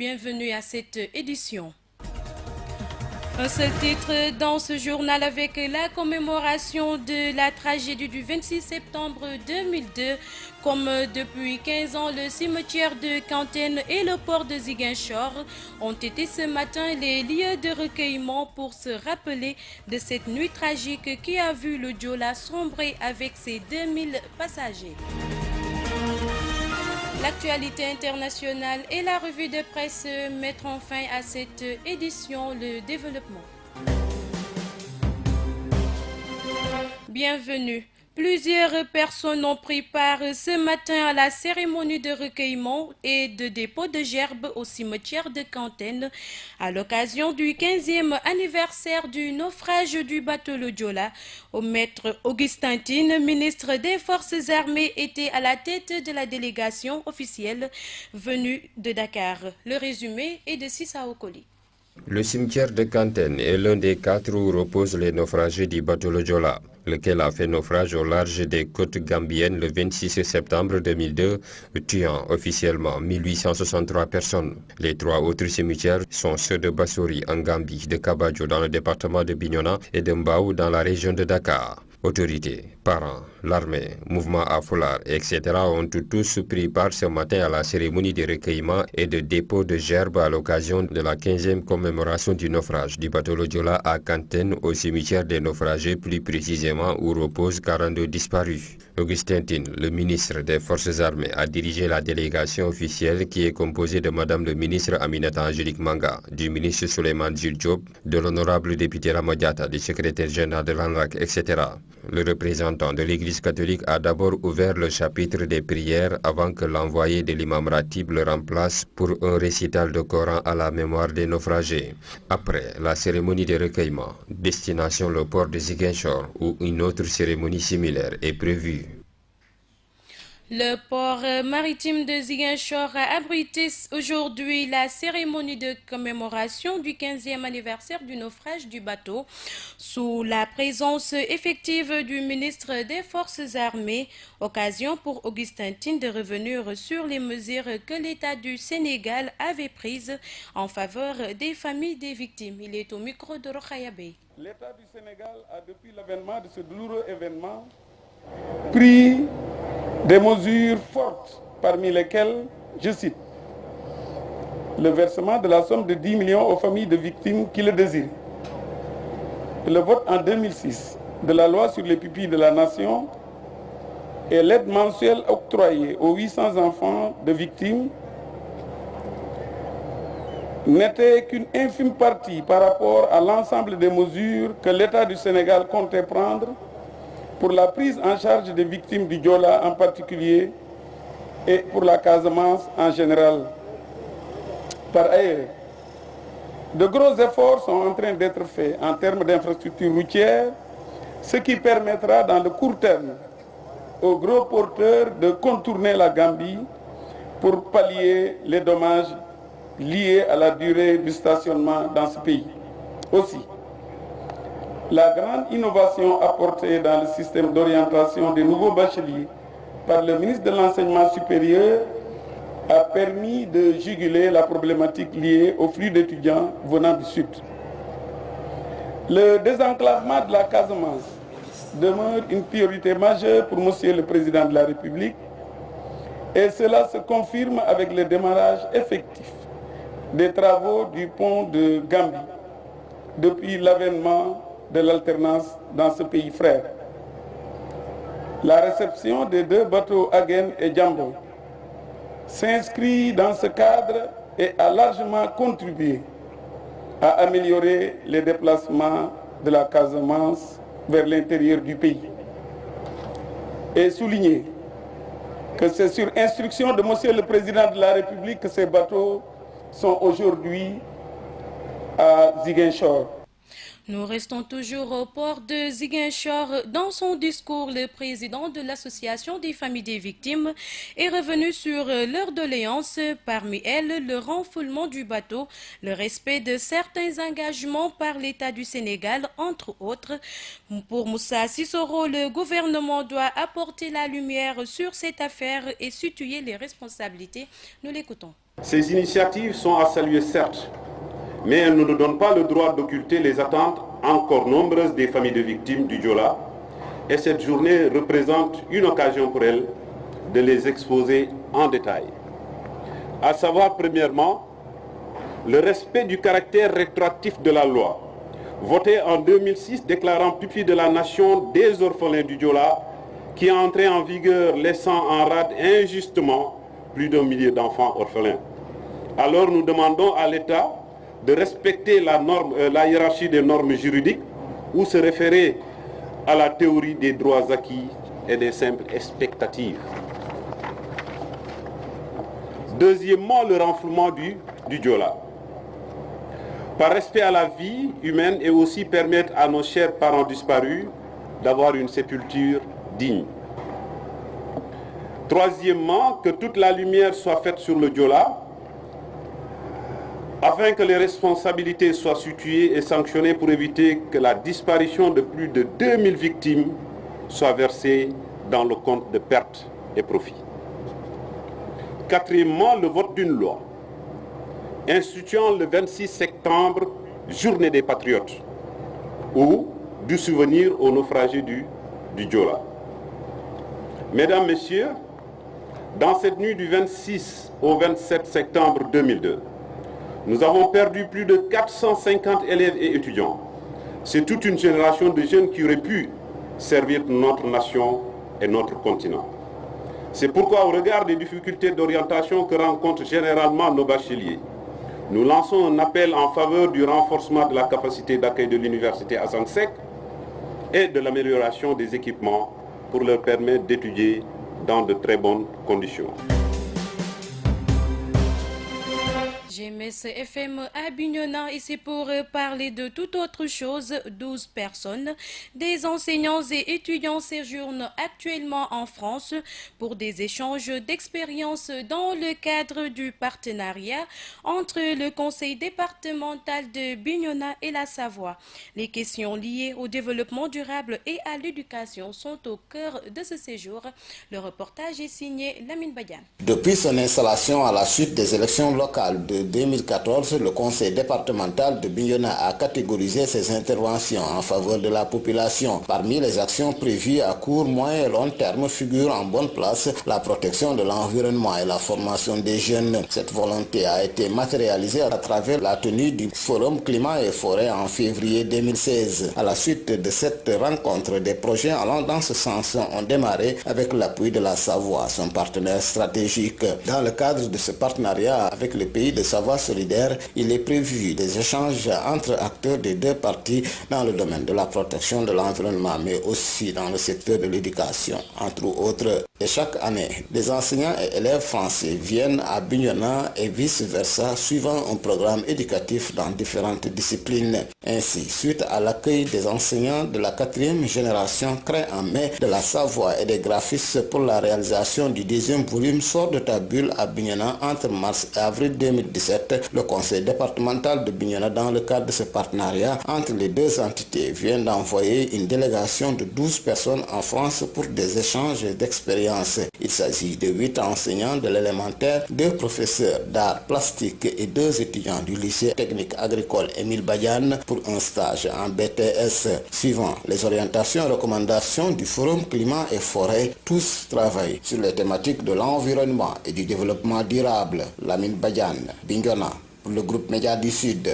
Bienvenue à cette édition. Un seul titre dans ce journal avec la commémoration de la tragédie du 26 septembre 2002. Comme depuis 15 ans, le cimetière de Kantène et le port de Ziguinchor ont été ce matin les lieux de recueillement pour se rappeler de cette nuit tragique qui a vu le Joola sombrer avec ses 2000 passagers. L'actualité internationale et la revue de presse mettront fin à cette édition, le développement. Bienvenue. Plusieurs personnes ont pris part ce matin à la cérémonie de recueillement et de dépôt de gerbes au cimetière de Kantène à l'occasion du 15e anniversaire du naufrage du bateau le Joola. Maître Augustin Tine, ministre des Forces armées, était à la tête de la délégation officielle venue de Dakar. Le résumé est de Sissa Okoli. Le cimetière de Kantène est l'un des 4 où reposent les naufragés du bateau le Joola, lequel a fait naufrage au large des côtes gambiennes le 26 septembre 2002, tuant officiellement 1863 personnes. Les 3 autres cimetières sont ceux de Bassori en Gambie, de Kabadjo dans le département de Bignona et de Mbao dans la région de Dakar. Autorités, parents, l'armée, mouvement Afolar, etc. ont tous pris part ce matin à la cérémonie de recueillement et de dépôt de gerbes à l'occasion de la 15e commémoration du naufrage du bateau le Joola à Kantène au cimetière des naufragés, plus précisément où reposent 42 disparus. Augustin Tine, le ministre des Forces armées, a dirigé la délégation officielle qui est composée de Madame le ministre Aminata Angélique Manga, du ministre Souleymane Jules Diop, de l'honorable député Ramadiata, du secrétaire général de l'ANRAC, etc. Le représentant de l'Église catholique a d'abord ouvert le chapitre des prières avant que l'envoyé de l'imam Ratib le remplace pour un récital de Coran à la mémoire des naufragés. Après la cérémonie de recueillement, destination le port de Ziguinchor, où une autre cérémonie similaire est prévue. Le port maritime de Ziguinchor a abrité aujourd'hui la cérémonie de commémoration du 15e anniversaire du naufrage du bateau, sous la présence effective du ministre des Forces armées. Occasion pour Augustin Tine de revenir sur les mesures que l'État du Sénégal avait prises en faveur des familles des victimes. Il est au micro de Rokhaya Bey. L'État du Sénégal a, depuis l'avènement de ce douloureux événement, pris des mesures fortes, parmi lesquelles, je cite, le versement de la somme de 10 millions aux familles de victimes qui le désirent, le vote en 2006 de la loi sur les pupilles de la nation et l'aide mensuelle octroyée aux 800 enfants de victimes n'était qu'une infime partie par rapport à l'ensemble des mesures que l'État du Sénégal comptait prendre pour la prise en charge des victimes du Joola en particulier et pour la Casamance en général. Par ailleurs, de gros efforts sont en train d'être faits en termes d'infrastructures routières, ce qui permettra dans le court terme aux gros porteurs de contourner la Gambie pour pallier les dommages liés à la durée du stationnement dans ce pays. Aussi, la grande innovation apportée dans le système d'orientation des nouveaux bacheliers par le ministre de l'Enseignement supérieur a permis de juguler la problématique liée aux flux d'étudiants venant du Sud. Le désenclavement de la Casamance demeure une priorité majeure pour Monsieur le Président de la République et cela se confirme avec le démarrage effectif des travaux du pont de Gambie depuis l'avènement de l'alternance dans ce pays frère. La réception des 2 bateaux Agen et Jambo s'inscrit dans ce cadre et a largement contribué à améliorer les déplacements de la Casamance vers l'intérieur du pays. Et souligner que c'est sur instruction de Monsieur le Président de la République que ces bateaux sont aujourd'hui à Ziguinchor. Nous restons toujours au port de Ziguinchor. Dans son discours, le président de l'Association des familles des victimes est revenu sur leurs doléances, parmi elles le renfoulement du bateau, le respect de certains engagements par l'État du Sénégal, entre autres. Pour Moussa Sissoko, le gouvernement doit apporter la lumière sur cette affaire et situer les responsabilités. Nous l'écoutons. Ces initiatives sont à saluer certes, mais elles ne nous donnent pas le droit d'occulter les attentes encore nombreuses des familles de victimes du Diola, et cette journée représente une occasion pour elles de les exposer en détail. À savoir, premièrement, le respect du caractère rétroactif de la loi, votée en 2006 déclarant pupille de la nation des orphelins du Diola, qui est entrée en vigueur laissant en rade injustement plus d'1 millier d'enfants orphelins. Alors nous demandons à l'État de respecter la hiérarchie des normes juridiques ou se référer à la théorie des droits acquis et des simples expectatives. Deuxièmement, le renflouement du Diola. Par respect à la vie humaine et aussi permettre à nos chers parents disparus d'avoir une sépulture digne. Troisièmement, que toute la lumière soit faite sur le Diola, afin que les responsabilités soient situées et sanctionnées pour éviter que la disparition de plus de 2000 victimes soit versée dans le compte de pertes et profits. Quatrièmement, le vote d'une loi instituant le 26 septembre, journée des patriotes, ou du souvenir aux naufragés du Diola. Mesdames, Messieurs, dans cette nuit du 26 au 27 septembre 2002, nous avons perdu plus de 450 élèves et étudiants. C'est toute une génération de jeunes qui auraient pu servir notre nation et notre continent. C'est pourquoi, au regard des difficultés d'orientation que rencontrent généralement nos bacheliers, nous lançons un appel en faveur du renforcement de la capacité d'accueil de l'université Assane Seck et de l'amélioration des équipements pour leur permettre d'étudier dans de très bonnes conditions. GMS FM à Bignona, ici pour parler de toute autre chose. 12 personnes, des enseignants et étudiants séjournent actuellement en France pour des échanges d'expériences dans le cadre du partenariat entre le conseil départemental de Bignona et la Savoie. Les questions liées au développement durable et à l'éducation sont au cœur de ce séjour. Le reportage est signé Lamine Badiane. Depuis son installation à la suite des élections locales de 2014, le conseil départemental de Bignona a catégorisé ses interventions en faveur de la population. Parmi les actions prévues à court, moyen et long terme figurent en bonne place la protection de l'environnement et la formation des jeunes. Cette volonté a été matérialisée à travers la tenue du Forum Climat et Forêt en février 2016. À la suite de cette rencontre, des projets allant dans ce sens ont démarré avec l'appui de la Savoie, son partenaire stratégique. Dans le cadre de ce partenariat avec le pays de Savoie solidaire, il est prévu des échanges entre acteurs des deux parties dans le domaine de la protection de l'environnement, mais aussi dans le secteur de l'éducation, entre autres. Et chaque année, des enseignants et élèves français viennent à Bignona et vice-versa, suivant un programme éducatif dans différentes disciplines. Ainsi, suite à l'accueil des enseignants de la 4e génération créée en mai de la Savoie et des graphistes pour la réalisation du 2e volume Sort de ta bulle à Bignona entre mars et avril 2017, le conseil départemental de Bignona, dans le cadre de ce partenariat entre les deux entités, vient d'envoyer une délégation de 12 personnes en France pour des échanges d'expériences. Il s'agit de 8 enseignants de l'élémentaire, 2 professeurs d'art plastique et 2 étudiants du lycée technique agricole Émile Badiane pour un stage en BTS. Suivant les orientations et recommandations du Forum Climat et Forêt, tous travaillent sur les thématiques de l'environnement et du développement durable. Lamine Badiane, Bignona, pour le groupe Média du Sud.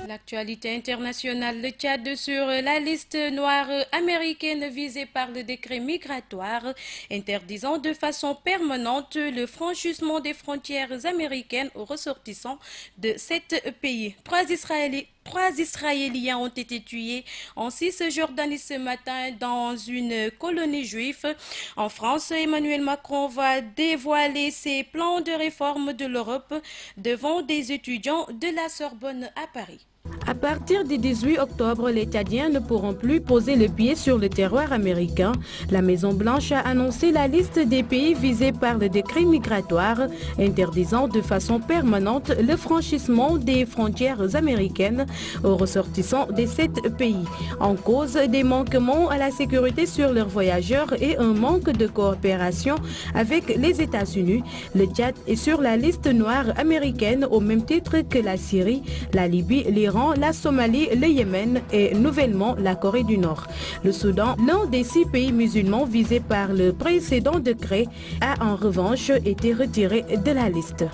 L'actualité internationale, le Tchad sur la liste noire américaine visée par le décret migratoire interdisant de façon permanente le franchissement des frontières américaines aux ressortissants de 7 pays. 3 Israéliens ont été tués en Cisjordanie ce matin dans une colonie juive. En France, Emmanuel Macron va dévoiler ses plans de réforme de l'Europe devant des étudiants de la Sorbonne à Paris. À partir du 18 octobre, les Tchadiens ne pourront plus poser le pied sur le territoire américain. La Maison-Blanche a annoncé la liste des pays visés par le décret migratoire, interdisant de façon permanente le franchissement des frontières américaines aux ressortissants des 7 pays. En cause des manquements à la sécurité sur leurs voyageurs et un manque de coopération avec les États-Unis, le Tchad est sur la liste noire américaine au même titre que la Syrie, la Libye, l'Iran, la Somalie, le Yémen et nouvellement la Corée du Nord. Le Soudan, l'un des 6 pays musulmans visés par le précédent décret, a en revanche été retiré de la liste.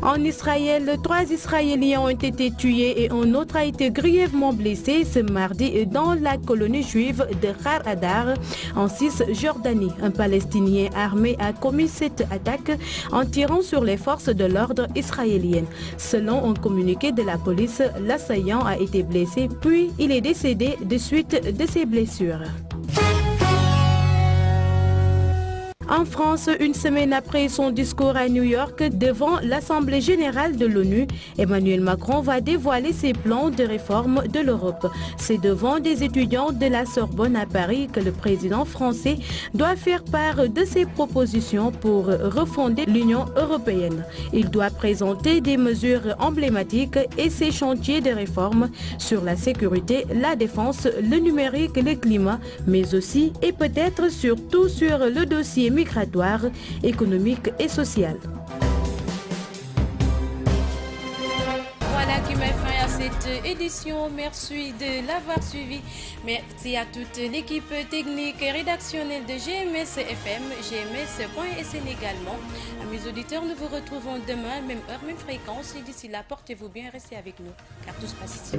En Israël, 3 Israéliens ont été tués et un autre a été grièvement blessé ce mardi dans la colonie juive de Har Adar en Cisjordanie. Un Palestinien armé a commis cette attaque en tirant sur les forces de l'ordre israéliennes. Selon un communiqué de la police, l'assaillant a été blessé puis il est décédé de suite de ses blessures. En France, une semaine après son discours à New York devant l'Assemblée générale de l'ONU, Emmanuel Macron va dévoiler ses plans de réforme de l'Europe. C'est devant des étudiants de la Sorbonne à Paris que le président français doit faire part de ses propositions pour refonder l'Union européenne. Il doit présenter des mesures emblématiques et ses chantiers de réforme sur la sécurité, la défense, le numérique, le climat, mais aussi et peut-être surtout sur le dossier migratoire, économique et social. Voilà qui met fin à cette édition. Merci de l'avoir suivi. Merci à toute l'équipe technique et rédactionnelle de GMS FM, gms.sn également. Amis auditeurs, nous vous retrouvons demain, même heure, même fréquence. Et d'ici là, portez-vous bien, restez avec nous, car tout se passe ici.